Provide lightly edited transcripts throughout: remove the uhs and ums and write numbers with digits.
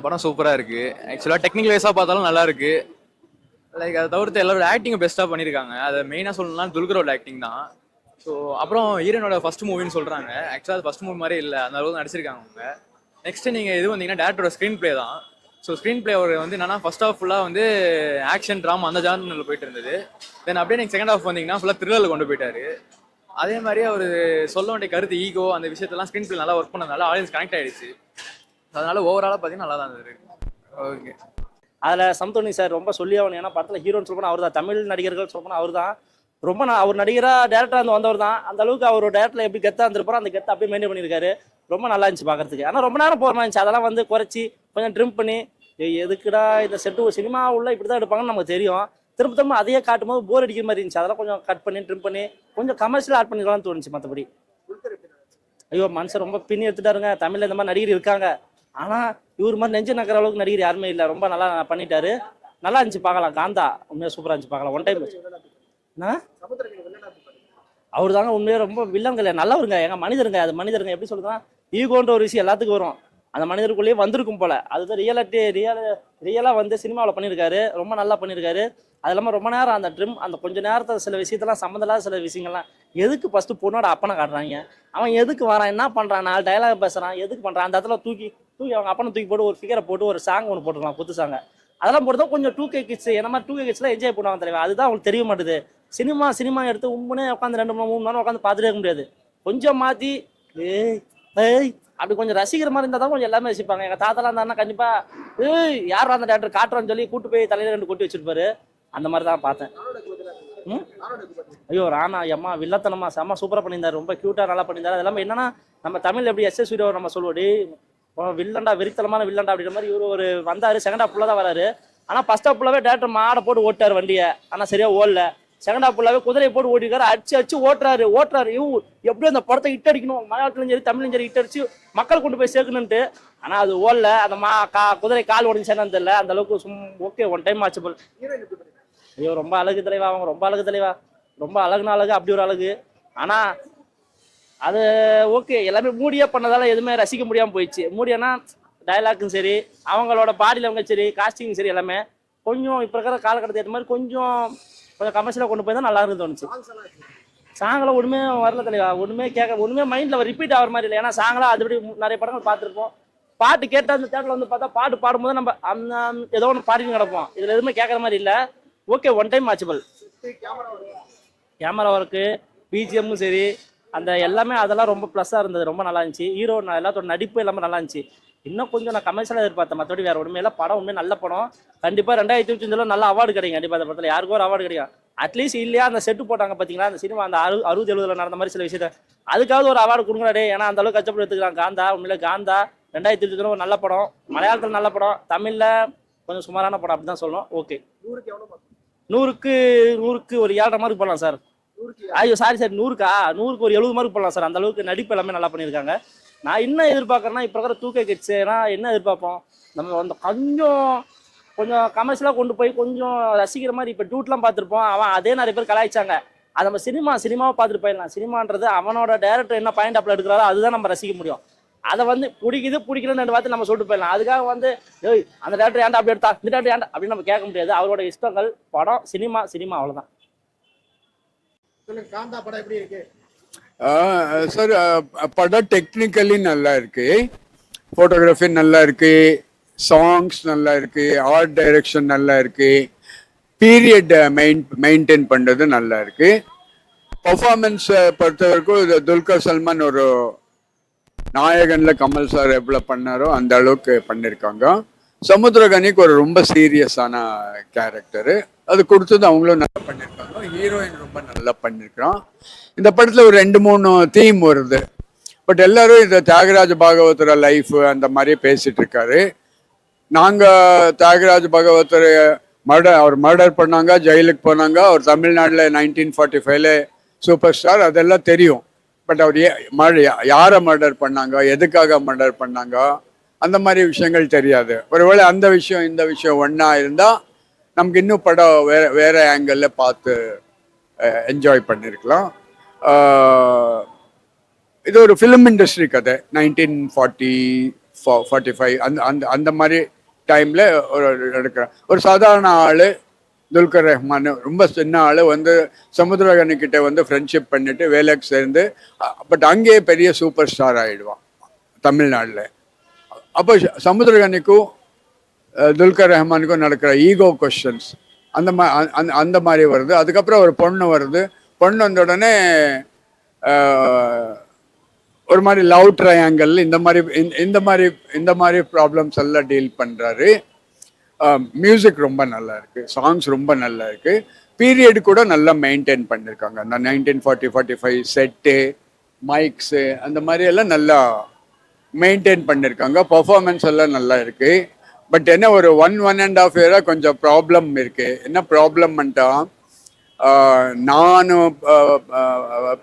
படம் சூப்பராக இருக்கு. ஆக்சுவலாக டெக்னிக்கல் வைஸாக பார்த்தாலும் நல்லா இருக்கு. லைக் அதை தவிர்த்து எல்லாரோட ஆக்டிங் பெஸ்ட்டாக பண்ணியிருக்காங்க. அதை மெயினாக சொல்லணும்னா துல்கரோட ஆக்டிங் தான். ஸோ அப்புறம் ஹீரோனோட ஃபர்ஸ்ட் மூவின்னு சொல்கிறாங்க. ஆக்சுவலாக அது ஃபர்ஸ்ட் மூவி மாதிரி இல்லை, அந்த அளவுக்கு நடிச்சிருக்காங்க அவங்க. நெக்ஸ்ட் நீங்கள் இது வந்தீங்கன்னா டேரக்டரோட ஸ்க்ரீன் பிளே தான். ஸோ ஸ்க்ரீன் பிளே அவர் வந்து என்னன்னா ஃபர்ஸ்ட் ஹாஃப் ஃபுல்லாக வந்து ஆக்ஷன் ட்ராமா அந்த ஜானரில் போயிட்டு இருந்தது. தென் அப்படியே நீங்கள் செகண்ட் ஹாஃப் வந்தீங்கன்னா ஃபுல்லாக த்ரில்லரில் கொண்டு போயிட்டாரு. அதே மாதிரி அவர் சொல்ல வேண்டிய கருத்து ஈகோ அந்த விஷயத்தெல்லாம் ஸ்க்ரீன் பிளே நல்லா ஒர்க் பண்ணதுனால ஆடியன்ஸ் கனெக்ட் ஆயிடுச்சு. அதனால ஓவராலாக பார்த்தீங்கன்னா நல்லா தான் இருந்தது. ஓகே. அதில் சம்தோனி சார் ரொம்ப சொல்லி ஆகணும். ஏன்னா படத்தில் ஹீரோன்னு சொல்லணும் அவர் தான், தமிழ் நடிகர்கள் சொல்லணும் அவர் தான். ரொம்ப அவர் நடிகராக டேரக்டராக இருந்து வந்தவர் தான். அந்த அளவுக்கு அவர் டேரக்டரில் எப்படி கெத்தாக இருந்திருப்பாரோ அந்த கெத்தை அப்படியே மெயின்டைன் பண்ணியிருக்காரு. ரொம்ப நல்லா இருந்துச்சு பார்க்கறதுக்கு. ஆனால் ரொம்ப நேரம் போகிற மாதிரி இருந்துச்சு. அதெல்லாம் வந்து குறைச்சி கொஞ்சம் ட்ரிம் பண்ணி எதுக்குடா இந்த செட்டு சினிமா உள்ள இப்படி தான் எடுப்பாங்கன்னு நமக்கு தெரியும். திரும்ப திரும்ப அதையே காட்டும் போது போர் அடிக்கிற மாதிரி இருந்துச்சு. அதெல்லாம் கொஞ்சம் கட் பண்ணி ட்ரிம் பண்ணி கொஞ்சம் கமர்ஷியல் ஆட் பண்ணிக்கலாம்னு தோணுச்சு. மற்றபடி ஐயோ மனுஷன் ரொம்ப பின்னி எடுத்துட்டாருங்க. தமிழில் இந்த மாதிரி நடிகர் இருக்காங்க, ஆனால் இவர் மாதிரி நெஞ்சு நக்கிற அளவுக்கு நடிகர் யாருமே இல்லை. ரொம்ப நல்லா பண்ணிட்டாரு. நல்லா இருந்துச்சு பார்க்கலாம். காந்தா உண்மையாக சூப்பராக இருந்துச்சு பார்க்கலாம். ஒன் டைம் அவர் தாங்க உண்மையாக ரொம்ப வில்லங்க நல்லவருங்க. எங்க மனிதருங்க. அது மனிதருங்க எப்படி சொல்லுதான் ஈகோன்ற ஒரு விஷயம் எல்லாத்துக்கும் வரும். அந்த மனிதருக்குள்ளேயே வந்திருக்கும் போல. அதுதான் ரியலாக வந்து சினிமாவில் பண்ணியிருக்காரு. ரொம்ப நல்லா பண்ணியிருக்காரு. அது இல்லாமல் ரொம்ப நேரம் அந்த ட்ரிம் அந்த கொஞ்சம் நேரத்தில் சில விஷயத்தெல்லாம் சம்மந்தம் இல்லாத சில விஷயங்கள்லாம் எதுக்கு ஃபஸ்ட்டு பொண்ணோட அப்பனை காட்டுறாங்க. அவன் எதுக்கு வரான், என்ன பண்ணுறான், 4 டைலாக் பேசுகிறான், எதுக்கு பண்ணுறான். அந்த இடத்துல தூக்கி அவங்க அப்பனை தூக்கி போட்டு ஒரு ஃபிகரை போட்டு ஒரு சாங் ஒன்று போட்டுக்கலாம், குத்து சாங்க. அதெல்லாம் போட்டு தான் கொஞ்சம் 2K கிட்ஸ் என்ன மாதிரி 2K கிட்ஸ்லாம் என்ஜாய் பண்ணுவாங்க தலைவா. அதுதான் அவங்களுக்கு தெரிய மாட்டுது. சினிமா எடுத்து உண்மையே உட்காந்து 2 மணி 3 மணி நேரம் உட்காந்து பார்த்துட்டே இருக்க முடியாது. கொஞ்சம் மாற்றி ஏய் அப்படி கொஞ்சம் ரசிக்கிற மாதிரி இருந்தால் தான் கொஞ்சம் எல்லாமே ரசிப்பாங்க. எங்கள் தாத்தாலாம் இருந்தாருன்னா கண்டிப்பாக யாரும் அந்த டேரக்டர் காட்டுறான்னு சொல்லி கூட்டு போய் தலையில் 2 கொட்டி வச்சிருப்பாரு. அந்த மாதிரி தான் பார்த்தேன். ஐயோ ராணா அம்மா வில்லத்தனமா செம்ம சூப்பராக பண்ணியிருந்தாரு. ரொம்ப க்யூட்டாக நல்லா பண்ணியிருந்தாரு. அது இல்லாமல் என்னன்னா நம்ம தமிழ் எப்படி SS வீடியோ நம்ம சொல்லுவோம் வில்லண்டா வெறித்தனமான வில்லண்டா அப்படின்ற மாதிரி இவர் ஒரு வந்தார். செகண்ட் ஹாஃப் ஃபுல்லாக தான் வராரு. ஆனால் ஃபர்ஸ்ட் ஹாஃப் ஃபுல்லாகவே டேரக்டர் மாடை போட்டு ஓட்டார் வண்டியை. ஆனால் சரியாக ஓடல. செகண்ட் ஹாஃப் ஃபுல்லாகவே குதிரையை போட்டு ஓட்டிருக்காரு. அடிச்சு ஓட்டுறாரு. எப்படியும் அந்த படத்தை ஹிட் அடிக்கணும், மலையாளத்துலையும் சரி தமிழ்லையும் சரி ஹிட் அடிச்சு மக்கள் கொண்டு போய் சேர்க்கணுன்ட்டு. ஆனால் அது ஓடல. அந்த குதிரை கால் உடஞ்சானு தெரியல. அந்த அளவுக்கு ஓகே ஒன் டைம் வாட்சபிள். ஐயோ ரொம்ப அழகு தலைவா. அவங்க ரொம்ப அழகு தலைவா. ரொம்ப அழகுனா அழகு, அப்படி ஒரு அழகு. ஆனால் அது ஓகே எல்லாமே மூடியாக பண்ணதால எதுவுமே ரசிக்க முடியாமல் போயிடுச்சு. மூடியானா டைலாக்கும் சரி அவங்களோட பாடி லாங்குவேஜ் சரி காஸ்டிங் சரி எல்லாமே கொஞ்சம் இப்போ இருக்கிற காலகட்டத்தை ஏற்ற மாதிரி கொஞ்சம் கமர்ஷியலாக கொண்டு போய் தான் நல்லா இருந்து தோணுச்சு. சாங்கெல்லாம் ஒன்றுமே வரல தலைவா. ஒன்றுமே மைண்டில் ரிப்பீட் ஆகிற மாதிரி இல்லை. ஏன்னா சாங்கெல்லாம் அதுபடி நிறைய படங்கள் பார்த்துருப்போம். பாட்டு கேட்டால் அந்த தேட்டரில் வந்து பார்த்தா பாட்டு பாடும்போது நம்ம அந்த ஏதோ ஒன்று பாடின்னு கிடப்போம். இதில் எதுவுமே கேட்குற மாதிரி இல்லை. Okay one time watchable. Camera work பிஜிஎம்மும் சரி அந்த எல்லாமே அதெல்லாம் ரொம்ப ப்ளஸ்ஸாக இருந்தது. ரொம்ப நல்லா இருந்துச்சு. ஹீரோ எல்லாத்தோட நடிப்பு எல்லாமே நல்லா இருந்துச்சு. இன்னும் கொஞ்சம் நான் கமர்ஷியலாக எதிர்பார்த்தேன். மற்றபடி வேறு உண்மையில படம் உண்மையாக நல்ல படம். கண்டிப்பாக 2025 நல்ல அவார்டு கிடைக்கும். கண்டிப்பாக அந்த படத்தில் யாருக்கும் ஒரு அவார்டு கிடைக்கும். அட்லீஸ்ட் இல்லையா அந்த செட்டு போட்டாங்க பார்த்தீங்களா அந்த சினிமா அந்த 60-70 நடந்த மாதிரி சில விஷயத்த அதுக்காவது ஒரு அவார்டு கொடுங்கடே. ஏன்னா அந்த அளவுக்கு கஷ்டப்பட்டு எடுத்துக்கிறாங்க. காந்தா உண்மையில காந்தா 2025 ஒரு நல்ல படம். மலையாளத்தில் நல்ல படம், தமிழில் கொஞ்சம் சுமாரான படம் அப்படி தான் சொல்லணும். ஓகே 100க்கு ஒரு 7.5 மார்க் போடலாம் சார். ஐயோ சாரி சார் 100க்கு ஒரு 70 மார்க் போடலாம் சார். அந்த அளவுக்கு நடிப்பு எல்லாமே நல்லா பண்ணியிருக்காங்க. நான் என்ன எதிர்பார்க்குறேன்னா இப்போ இருக்கிற 2K கிட்ஸ் என்ன எதிர்பார்ப்போம் நம்ம வந்து கொஞ்சம் கமர்ஷியலாக கொண்டு போய் கொஞ்சம் ரசிக்கிற மாதிரி. இப்போ டூட்லாம் பார்த்துருப்போம். அவன் அதே நிறைய பேர் கலாய்ச்சாங்க. அது நம்ம சினிமாவை பார்த்துட்டு போயிடலாம். சினிமான்றது அவனோட டேரக்டர் என்ன பாயிண்ட் அப்பில் எடுக்கிறாரோ அதுதான் நம்ம ரசிக்க முடியும். அதை வந்து பிடிக்குதுன்னு 2 வார்த்தை நம்ம சொல்லிட்டு போயிடலாம். அதுக்காக வந்து அந்த டேரக்டர் ஏன்டா அப்படி எடுத்தா இந்த டேரக்டர் ஏன்டா அப்படின்னு நம்ம கேட்க முடியாது. அவரோட இஷ்டங்கள் படம் சினிமா அவ்வளோதான். காந்தா படம் எப்படி இருக்கு சார்? படம் டெக்னிக்கலி நல்லா இருக்கு, ஃபோட்டோகிராஃபி நல்லா இருக்கு, சாங்ஸ் நல்லா இருக்கு, ஆர்ட் டைரக்ஷன் நல்லா இருக்கு, பீரியட் மெயின்டைன் பண்ணுறது நல்லா இருக்கு. பர்ஃபார்மன்ஸ் பொறுத்த வரைக்கும் துல்கர் சல்மான் ஒரு நாயகன்ல கமல் சார் எவ்வளோ பண்ணாரோ அந்த அளவுக்கு பண்ணியிருக்காங்க. சமுத்திரகனிக்கு ஒரு ரொம்ப சீரியஸான கேரக்டரு அது கொடுத்தது அவங்களும் நல்லா பண்ணியிருக்காங்க. ஹீரோயின் ரொம்ப நல்லா பண்ணியிருக்கிறோம். இந்த படத்தில் ஒரு 2-3 தீம் வருது. பட் எல்லாரும் இந்த தியாகராஜ பாகவதர் லைஃப் அந்த மாதிரியே பேசிட்டு இருக்காரு. நாங்கள் தியாகராஜ பாகவதர் அவர் மர்டர் பண்ணாங்க, ஜெயிலுக்கு போனாங்க. அவர் தமிழ்நாட்டில் 1945 சூப்பர் ஸ்டார், அதெல்லாம் தெரியும். பட் அவர் யாரை மர்டர் பண்ணாங்க, எதுக்காக மர்டர் பண்ணாங்க, அந்த மாதிரி விஷயங்கள் தெரியாது. ஒருவேளை அந்த விஷயம் இந்த விஷயம் ஒன்றா இருந்தால் நமக்கு இன்னும் படம் வேற ஆங்கிளில் பார்த்து என்ஜாய் பண்ணியிருக்கலாம். இது ஒரு ஃபிலிம் இண்டஸ்ட்ரி கதை. 1945 45 அந்த அந்த அந்த மாதிரி டைமில் ஒரு எடுக்கிறேன். ஒரு சாதாரண ஆள் துல்கர் ரஹ்மான் ரொம்ப சின்ன ஆள் வந்து சமுத்திரகனிக்கிட்ட வந்து ஃப்ரெண்ட்ஷிப் பண்ணிட்டு வேலைக்கு சேர்ந்து பட் அங்கேயே பெரிய சூப்பர் ஸ்டார் ஆகிடுவான் தமிழ்நாட்டில். அப்போ சமுத்திரகனிக்கும் துல்கர் ரஹ்மானுக்கும் நடக்கிற ஈகோ கொஸ்டின்ஸ் அந்த மாதிரி வருது. அதுக்கப்புறம் ஒரு பொண்ணு வருது. பொண்ணு வந்த உடனே ஒரு மாதிரி லவ் ட்ரையாங்கிள் இந்த மாதிரி ப்ராப்ளம்ஸ் எல்லாம் டீல் பண்ணுறாரு. மியூசிக் ரொம்ப நல்லா இருக்கு, சாங்ஸ் ரொம்ப நல்லா இருக்கு, பீரியட் கூட நல்லா மெயின்டைன் பண்ணியிருக்காங்க. அந்த 1940-45 செட்டு மைக்ஸு அந்த மாதிரி எல்லாம் நல்லா மெயின்டைன் பண்ணியிருக்காங்க. பர்ஃபார்மன்ஸ் எல்லாம் நல்லா இருக்கு. பட் என்ன ஒரு 1.5 இயராக கொஞ்சம் ப்ராப்ளம் இருக்கு. என்ன ப்ராப்ளம்ன்ட்டா நானும்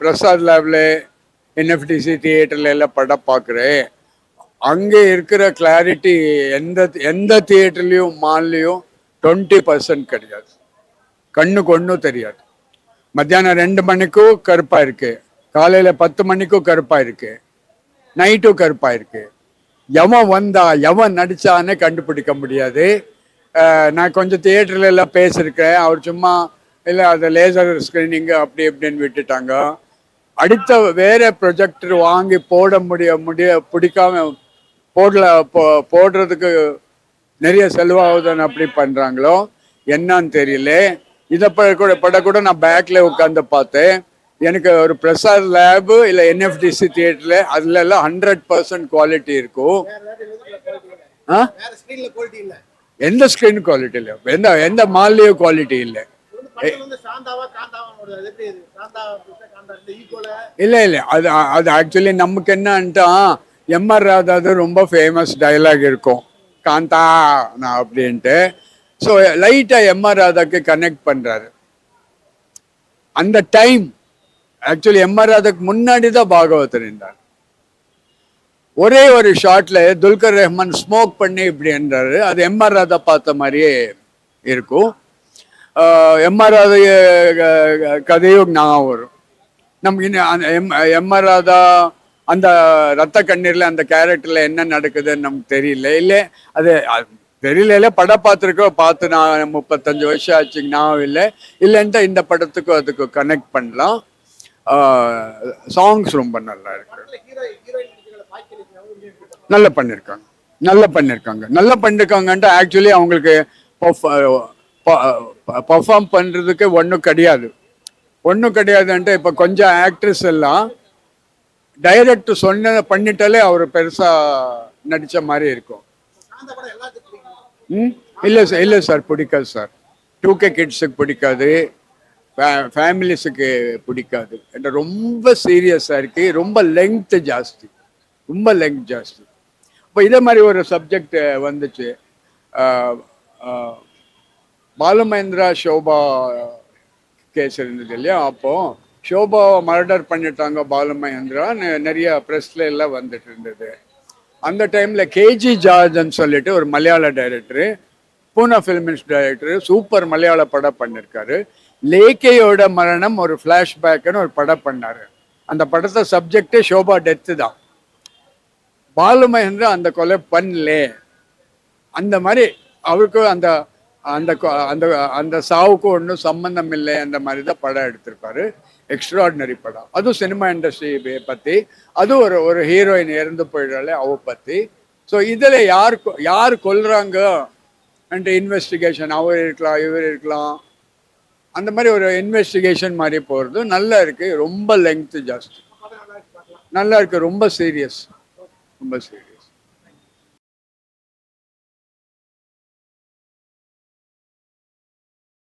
பிரசாத் லேப்ல என்எஃப்டிசி தியேட்டர்ல எல்லாம் படம் பார்க்குறேன். அங்கே இருக்கிற கிளாரிட்டி எந்த தியேட்டர்லையும் மால்லையும் 20% கிடையாது. கண்ணுக்கு ஒன்றும் தெரியாது. மத்தியானம் 2 மணிக்கும் கருப்பாக இருக்கு, காலையில் 10 மணிக்கும் கருப்பாக இருக்கு, நைட்டும் கருப்பாக இருக்கு. எவன் வந்தா எவன் நடிச்சான்னு கண்டுபிடிக்க முடியாது. நான் கொஞ்சம் தியேட்டர்ல எல்லாம் பேசியிருக்கேன். அவர் சும்மா இல்லை அது லேசர் ஸ்க்ரீனிங்கு அப்படி இப்படின்னு விட்டுட்டாங்க. அடுத்த வேற ப்ரொஜெக்டர் வாங்கி பிடிக்காம போடுறதுக்கு நிறைய செலவாகுதுன்னு அப்படி பண்றாங்களோ என்னன்னு தெரியல. இதை படம் கூட நான் பேக்ல உட்காந்து பார்த்தேன். எனக்கு ஒரு பிரசாத் லேபு இல்லை என்எஃப்டிசி தியேட்டர்ல அதுல எல்லாம் 100% குவாலிட்டி இருக்கும். எந்த ஸ்கிரீன் குவாலிட்டி இல்லை, எந்த மால்லையும் குவாலிட்டி இல்லை. இல்ல இல்ல அது அது ஆக்சுவலி நமக்கு என்னன்ட்டா எம்ஆர் ராதாது ரொம்ப ஃபேமஸ் டைலாக் இருக்கும், காந்தா நான் அப்படின்ட்டு. ஸோ லைட்டா எம்ஆர் ராதாக்கு கனெக்ட் பண்றாரு. அந்த டைம் ஆக்சுவலி எம்ஆர் ராதாக்கு முன்னாடி தான் பாகவதர் இருந்தார். ஒரே ஒரு ஷாட்ல துல்கர் ரஹ்மான் ஸ்மோக் பண்ணி இப்படி என்றாரு. அது எம்ஆர் ராதா பார்த்த மாதிரியே இருக்கும். எம்ஆர் ராதா கதையும் ஞாபகம் வரும் நமக்கு. எம்ஆர் ராதா அந்த ரத்த கண்ணீர்ல அந்த கேரக்டர்ல என்ன நடக்குதுன்னு நமக்கு தெரியல. இல்லை அது தெரியல, படம் பார்த்து நான் 35 வருஷம் ஆச்சு, ஞாபகம் இல்லை. இல்லைன்ட்டு இந்த படத்துக்கும் அதுக்கு கனெக்ட் பண்ணலாம். சாங்ஸ் ரொம்ப நல்லா இருக்கு, நல்லா பண்ணியிருக்காங்கன்ட்டு ஆக்சுவலி அவங்களுக்கு பர்ஃபார்ம் பண்ணுறதுக்கு ஒன்றும் கிடையாதுன்ட்டு. இப்போ கொஞ்சம் ஆக்ட்ரஸ் எல்லாம் டைரக்ட் பண்ணிட்டாலே அவர் பெருசாக நடித்த மாதிரி இருக்கும். இல்லை சார் பிடிக்காது சார். 2K கிட்ஸுக்கு பிடிக்காது, ஃபேமிலிஸுக்கு பிடிக்காது. ரொம்ப சீரியஸாக இருக்கு, ரொம்ப லெங்க் ஜாஸ்தி. இப்போ இதே மாதிரி ஒரு சப்ஜெக்ட் வந்துச்சு. பாலுமகேந்திரா ஷோபா கேஸ் இருந்தது இல்லையா? அப்போ ஷோபாவை மர்டர் பண்ணிட்டாங்க பாலுமகேந்திரான்னு நிறைய ப்ரெஸ்ல எல்லாம் வந்துட்டு இருந்தது. அந்த டைம்ல கேஜி ஜார்ஜ்னு சொல்லிட்டு ஒரு மலையாள டைரக்டரு, பூனா ஃபிலிம்ஸ் டைரக்டரு, சூப்பர் மலையாள படம் பண்ணியிருக்காரு. லேக்கையோட மரணம் ஒரு ஃப்ளாஷ்பேக்குன்னு ஒரு படம் பண்ணாரு. அந்த படத்தை சப்ஜெக்டே ஷோபா டெத்து தான். பாலுமகேந்திரா அந்த கொலை பண்ணல, அந்த மாதிரி அவருக்கு அந்த அந்த அந்த அந்த சாவுக்கு ஒன்றும் சம்பந்தம் இல்லை, அந்த மாதிரி தான் படம் எடுத்திருப்பாரு. எக்ஸ்ட்ராடினரி படம். அதுவும் சினிமா இண்டஸ்ட்ரி பற்றி, அதுவும் ஒரு ஹீரோயின் இறந்து போயிடாலே அவ பற்றி. ஸோ இதில் யார் கொல்றாங்க இன்வெஸ்டிகேஷன், அவர் இருக்கலாம் இவர் இருக்கலாம், அந்த மாதிரி ஒரு இன்வெஸ்டிகேஷன் மாதிரி போகிறது நல்லா இருக்கு. ரொம்ப லெங்க்த்து ஜாஸ்தி, நல்லா இருக்கு, ரொம்ப சீரியஸ்.